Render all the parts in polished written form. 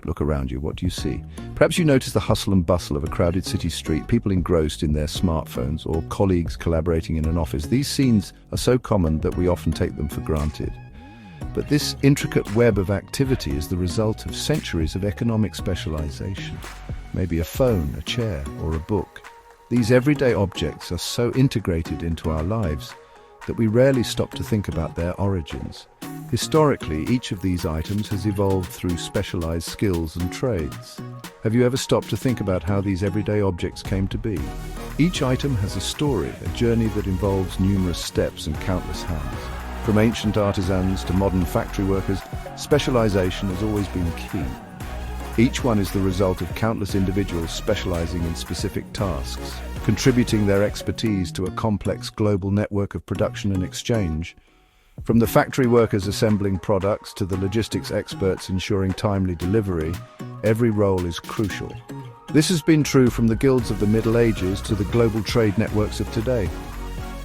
Look around you, what do you see? Perhaps you notice the hustle and bustle of a crowded city street, people engrossed in their smartphones, or colleagues collaborating in an office. These scenes are so common that we often take them for granted. But this intricate web of activity is the result of centuries of economic specialization. Maybe a phone, a chair, or a book. These everyday objects are so integrated into our lives that we rarely stop to think about their origins. Historically, each of these items has evolved through specialized skills and trades. Have you ever stopped to think about how these everyday objects came to be? Each item has a story, a journey that involves numerous steps and countless hands. From ancient artisans to modern factory workers, specialization has always been key. Each one is the result of countless individuals specializing in specific tasks, contributing their expertise to a complex global network of production and exchange. From the factory workers assembling products to the logistics experts ensuring timely delivery, every role is crucial. This has been true from the guilds of the Middle Ages to the global trade networks of today.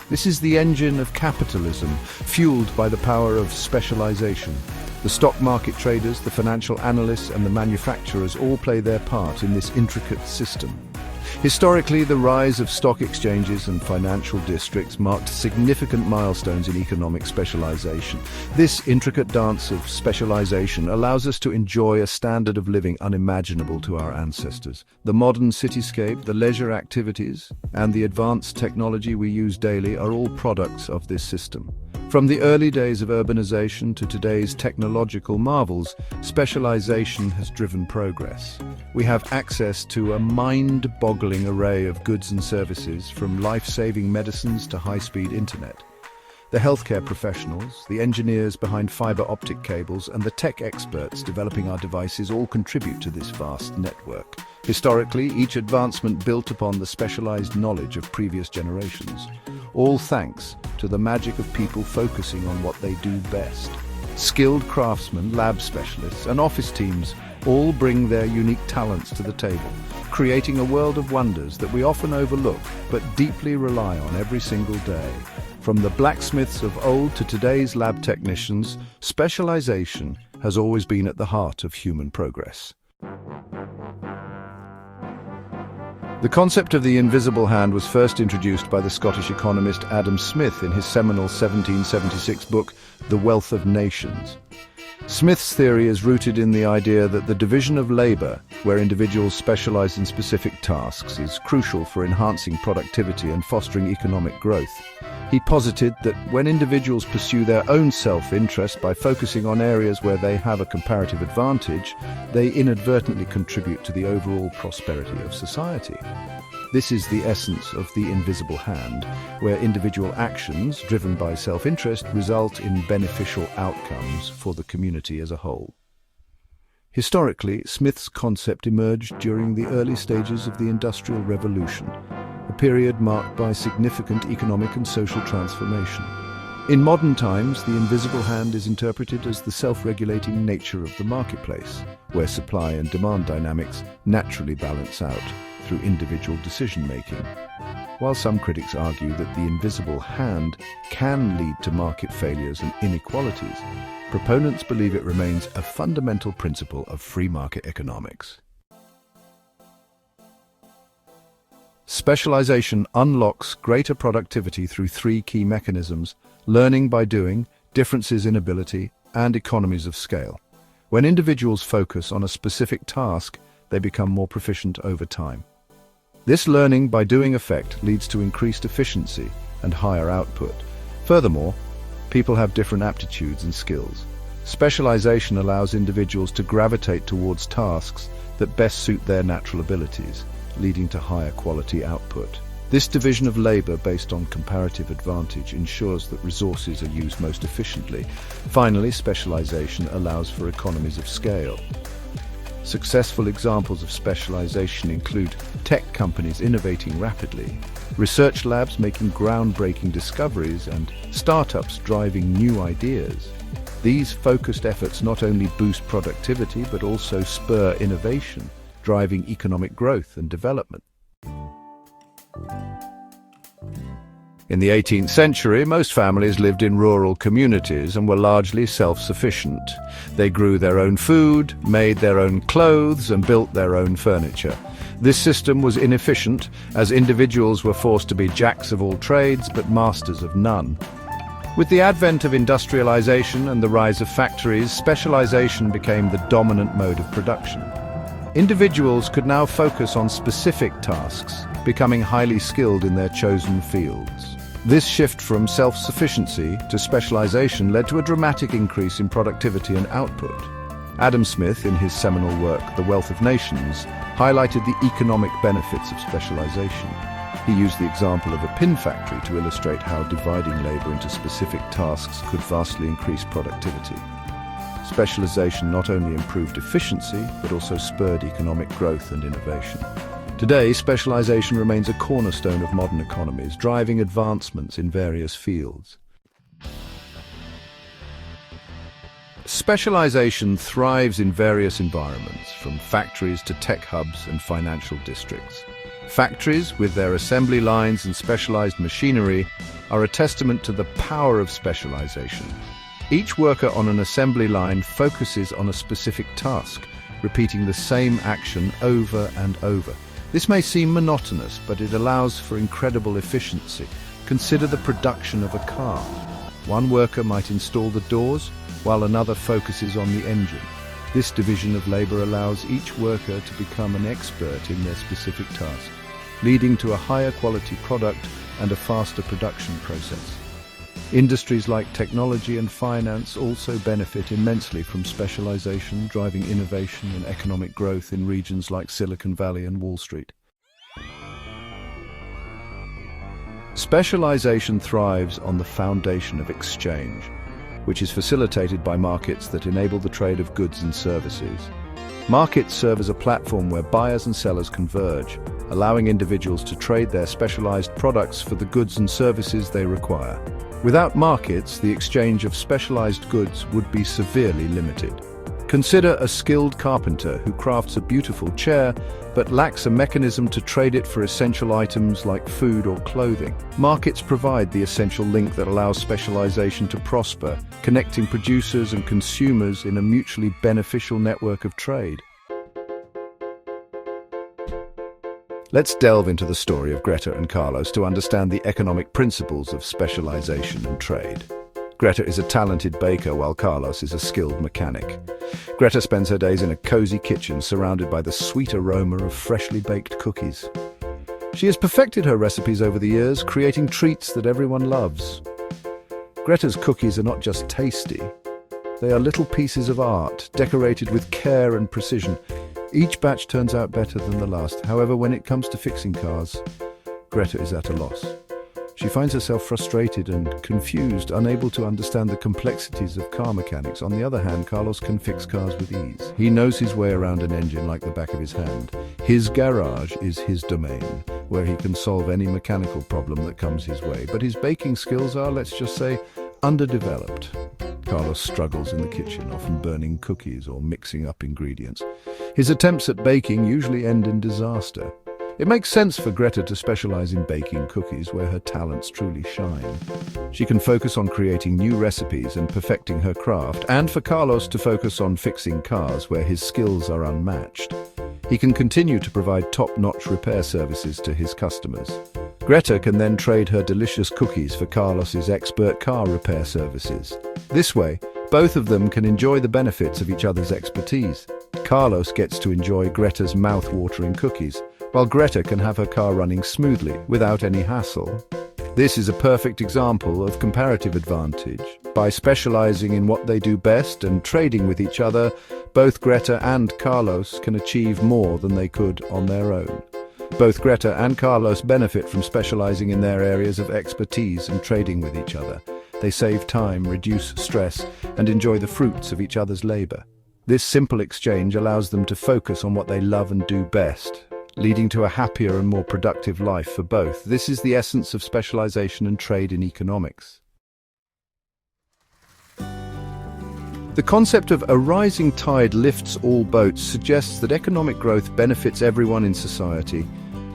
This is the engine of capitalism, fueled by the power of specialization. The stock market traders, the financial analysts, and the manufacturers all play their part in this intricate system. Historically, the rise of stock exchanges and financial districts marked significant milestones in economic specialization. This intricate dance of specialization allows us to enjoy a standard of living unimaginable to our ancestors. The modern cityscape, the leisure activities, and the advanced technology we use daily are all products of this system. From the early days of urbanization to today's technological marvels, specialization has driven progress. We have access to a mind-boggling array of goods and services, from life-saving medicines to high-speed internet. The healthcare professionals, the engineers behind fiber optic cables, and the tech experts developing our devices all contribute to this vast network. Historically, each advancement built upon the specialized knowledge of previous generations, all thanks to the magic of people focusing on what they do best. Skilled craftsmen, lab specialists, and office teams all bring their unique talents to the table, creating a world of wonders that we often overlook but deeply rely on every single day. From the blacksmiths of old to today's lab technicians, specialization has always been at the heart of human progress. The concept of the invisible hand was first introduced by the Scottish economist Adam Smith in his seminal 1776 book, The Wealth of Nations. Smith's theory is rooted in the idea that the division of labor, where individuals specialize in specific tasks, is crucial for enhancing productivity and fostering economic growth. He posited that when individuals pursue their own self-interest by focusing on areas where they have a comparative advantage, they inadvertently contribute to the overall prosperity of society. This is the essence of the invisible hand, where individual actions, driven by self-interest, result in beneficial outcomes for the community as a whole. Historically, Smith's concept emerged during the early stages of the Industrial Revolution, a period marked by significant economic and social transformation. In modern times, the invisible hand is interpreted as the self-regulating nature of the marketplace, where supply and demand dynamics naturally balance out through individual decision-making. While some critics argue that the invisible hand can lead to market failures and inequalities, proponents believe it remains a fundamental principle of free market economics. Specialization unlocks greater productivity through three key mechanisms: learning by doing, differences in ability, and economies of scale. When individuals focus on a specific task, they become more proficient over time. This learning by doing effect leads to increased efficiency and higher output. Furthermore, people have different aptitudes and skills. Specialization allows individuals to gravitate towards tasks that best suit their natural abilities, leading to higher quality output. This division of labor based on comparative advantage ensures that resources are used most efficiently. Finally, specialization allows for economies of scale. Successful examples of specialization include tech companies innovating rapidly, research labs making groundbreaking discoveries, and startups driving new ideas. These focused efforts not only boost productivity but also spur innovation, driving economic growth and development. In the 18th century, most families lived in rural communities and were largely self-sufficient. They grew their own food, made their own clothes, and built their own furniture. This system was inefficient, as individuals were forced to be jacks of all trades but masters of none. With the advent of industrialization and the rise of factories, specialization became the dominant mode of production. Individuals could now focus on specific tasks, becoming highly skilled in their chosen fields. This shift from self-sufficiency to specialization led to a dramatic increase in productivity and output. Adam Smith, in his seminal work, The Wealth of Nations, highlighted the economic benefits of specialization. He used the example of a pin factory to illustrate how dividing labor into specific tasks could vastly increase productivity. Specialization not only improved efficiency, but also spurred economic growth and innovation. Today, specialization remains a cornerstone of modern economies, driving advancements in various fields. Specialization thrives in various environments, from factories to tech hubs and financial districts. Factories, with their assembly lines and specialized machinery, are a testament to the power of specialization. Each worker on an assembly line focuses on a specific task, repeating the same action over and over. This may seem monotonous, but it allows for incredible efficiency. Consider the production of a car. One worker might install the doors, while another focuses on the engine. This division of labor allows each worker to become an expert in their specific task, leading to a higher quality product and a faster production process. Industries like technology and finance also benefit immensely from specialization, driving innovation and economic growth in regions like Silicon Valley and Wall Street. Specialization thrives on the foundation of exchange, which is facilitated by markets that enable the trade of goods and services. Markets serve as a platform where buyers and sellers converge, allowing individuals to trade their specialized products for the goods and services they require. Without markets, the exchange of specialized goods would be severely limited. Consider a skilled carpenter who crafts a beautiful chair but lacks a mechanism to trade it for essential items like food or clothing. Markets provide the essential link that allows specialization to prosper, connecting producers and consumers in a mutually beneficial network of trade. Let's delve into the story of Greta and Carlos to understand the economic principles of specialization and trade. Greta is a talented baker while Carlos is a skilled mechanic. Greta spends her days in a cozy kitchen surrounded by the sweet aroma of freshly baked cookies. She has perfected her recipes over the years, creating treats that everyone loves. Greta's cookies are not just tasty, they are little pieces of art, decorated with care and precision. Each batch turns out better than the last. However, when it comes to fixing cars, Greta is at a loss. She finds herself frustrated and confused, unable to understand the complexities of car mechanics. On the other hand, Carlos can fix cars with ease. He knows his way around an engine like the back of his hand. His garage is his domain, where he can solve any mechanical problem that comes his way. But his baking skills are, let's just say, underdeveloped. Carlos struggles in the kitchen, often burning cookies or mixing up ingredients. His attempts at baking usually end in disaster. It makes sense for Greta to specialize in baking cookies, where her talents truly shine. She can focus on creating new recipes and perfecting her craft, and for Carlos to focus on fixing cars, where his skills are unmatched. He can continue to provide top-notch repair services to his customers. Greta can then trade her delicious cookies for Carlos's expert car repair services. This way, both of them can enjoy the benefits of each other's expertise. Carlos gets to enjoy Greta's mouth-watering cookies, while Greta can have her car running smoothly without any hassle. This is a perfect example of comparative advantage. By specializing in what they do best and trading with each other, both Greta and Carlos can achieve more than they could on their own. Both Greta and Carlos benefit from specializing in their areas of expertise and trading with each other. They save time, reduce stress, and enjoy the fruits of each other's labor. This simple exchange allows them to focus on what they love and do best, leading to a happier and more productive life for both. This is the essence of specialization and trade in economics. The concept of a rising tide lifts all boats suggests that economic growth benefits everyone in society,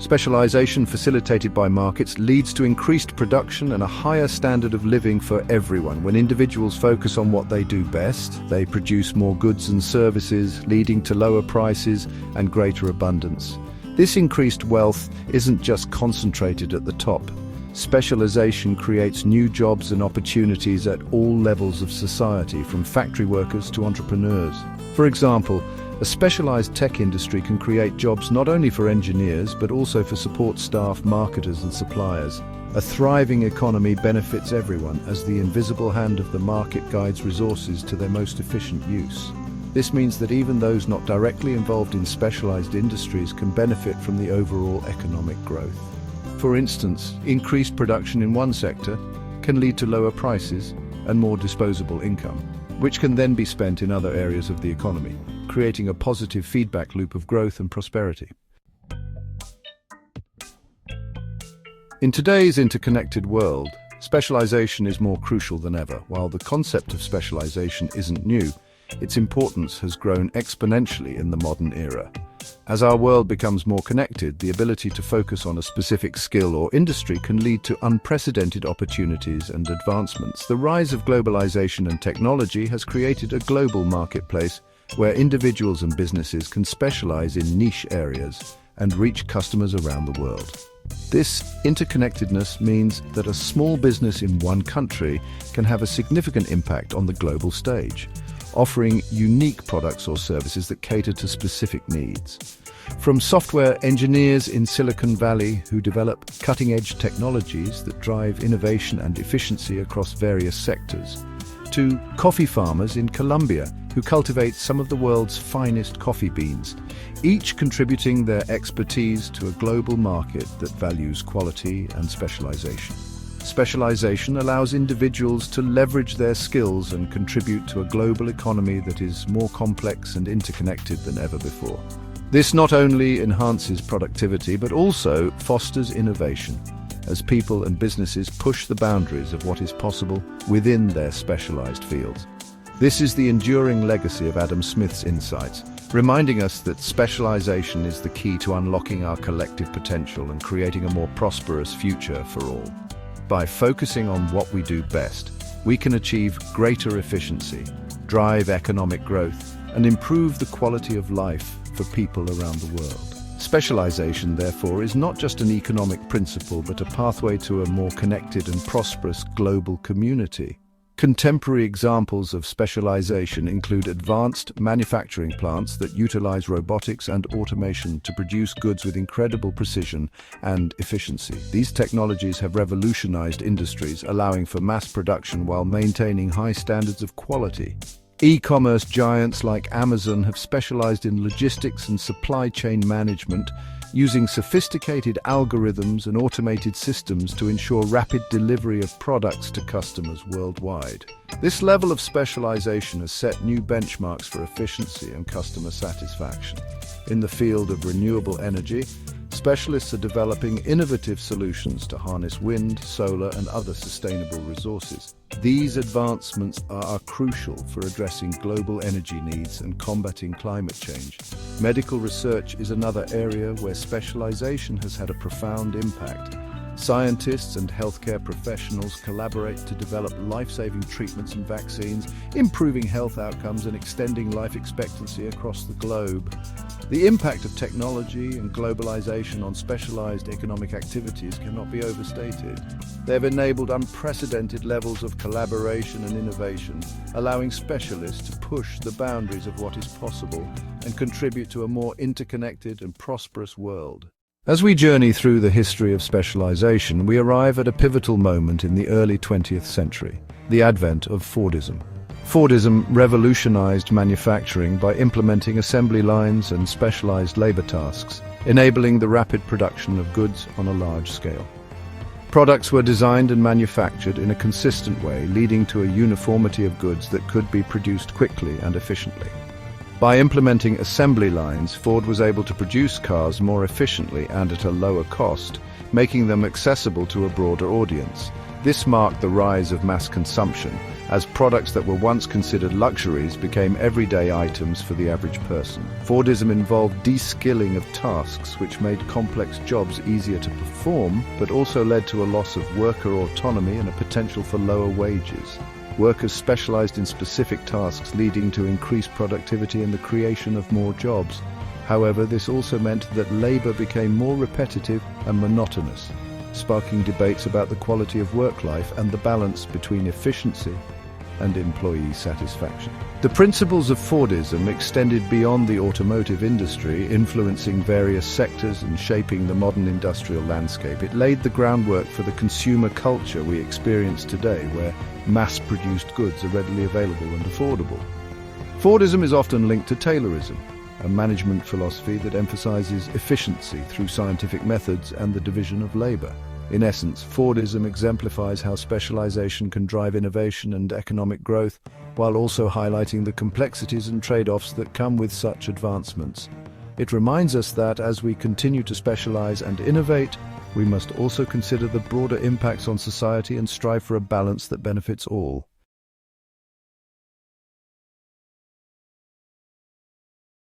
Specialization facilitated by markets leads to increased production and a higher standard of living for everyone. When individuals focus on what they do best, they produce more goods and services, leading to lower prices and greater abundance. This increased wealth isn't just concentrated at the top. Specialization creates new jobs and opportunities at all levels of society, from factory workers to entrepreneurs. For example, a specialized tech industry can create jobs not only for engineers, but also for support staff, marketers, and suppliers. A thriving economy benefits everyone, as the invisible hand of the market guides resources to their most efficient use. This means that even those not directly involved in specialized industries can benefit from the overall economic growth. For instance, increased production in one sector can lead to lower prices and more disposable income, which can then be spent in other areas of the economy, creating a positive feedback loop of growth and prosperity. In today's interconnected world, specialization is more crucial than ever. While the concept of specialization isn't new, its importance has grown exponentially in the modern era. As our world becomes more connected, the ability to focus on a specific skill or industry can lead to unprecedented opportunities and advancements. The rise of globalization and technology has created a global marketplace where individuals and businesses can specialize in niche areas and reach customers around the world. This interconnectedness means that a small business in one country can have a significant impact on the global stage, offering unique products or services that cater to specific needs. From software engineers in Silicon Valley who develop cutting-edge technologies that drive innovation and efficiency across various sectors, to coffee farmers in Colombia who cultivate some of the world's finest coffee beans, each contributing their expertise to a global market that values quality and specialization. Specialization allows individuals to leverage their skills and contribute to a global economy that is more complex and interconnected than ever before. This not only enhances productivity, but also fosters innovation, as people and businesses push the boundaries of what is possible within their specialized fields. This is the enduring legacy of Adam Smith's insights, reminding us that specialization is the key to unlocking our collective potential and creating a more prosperous future for all. By focusing on what we do best, we can achieve greater efficiency, drive economic growth, and improve the quality of life for people around the world. Specialization, therefore, is not just an economic principle, but a pathway to a more connected and prosperous global community. Contemporary examples of specialization include advanced manufacturing plants that utilize robotics and automation to produce goods with incredible precision and efficiency. These technologies have revolutionized industries, allowing for mass production while maintaining high standards of quality. E-commerce giants like Amazon have specialized in logistics and supply chain management, using sophisticated algorithms and automated systems to ensure rapid delivery of products to customers worldwide. This level of specialization has set new benchmarks for efficiency and customer satisfaction. In the field of renewable energy, specialists are developing innovative solutions to harness wind, solar, and other sustainable resources. These advancements are crucial for addressing global energy needs and combating climate change. Medical research is another area where specialization has had a profound impact. Scientists and healthcare professionals collaborate to develop life-saving treatments and vaccines, improving health outcomes and extending life expectancy across the globe. The impact of technology and globalization on specialized economic activities cannot be overstated. They have enabled unprecedented levels of collaboration and innovation, allowing specialists to push the boundaries of what is possible and contribute to a more interconnected and prosperous world. As we journey through the history of specialization, we arrive at a pivotal moment in the early 20th century, the advent of Fordism. Fordism revolutionized manufacturing by implementing assembly lines and specialized labor tasks, enabling the rapid production of goods on a large scale. Products were designed and manufactured in a consistent way, leading to a uniformity of goods that could be produced quickly and efficiently. By implementing assembly lines, Ford was able to produce cars more efficiently and at a lower cost, making them accessible to a broader audience. This marked the rise of mass consumption, as products that were once considered luxuries became everyday items for the average person. Fordism involved de-skilling of tasks, which made complex jobs easier to perform, but also led to a loss of worker autonomy and a potential for lower wages. Workers specialized in specific tasks, leading to increased productivity and the creation of more jobs. However, this also meant that labor became more repetitive and monotonous, sparking debates about the quality of work life and the balance between efficiency and employee satisfaction. The principles of Fordism extended beyond the automotive industry, influencing various sectors and shaping the modern industrial landscape. It laid the groundwork for the consumer culture we experience today, where mass-produced goods are readily available and affordable. Fordism is often linked to Taylorism, a management philosophy that emphasizes efficiency through scientific methods and the division of labor. In essence, Fordism exemplifies how specialization can drive innovation and economic growth, while also highlighting the complexities and trade-offs that come with such advancements. It reminds us that as we continue to specialize and innovate, we must also consider the broader impacts on society and strive for a balance that benefits all.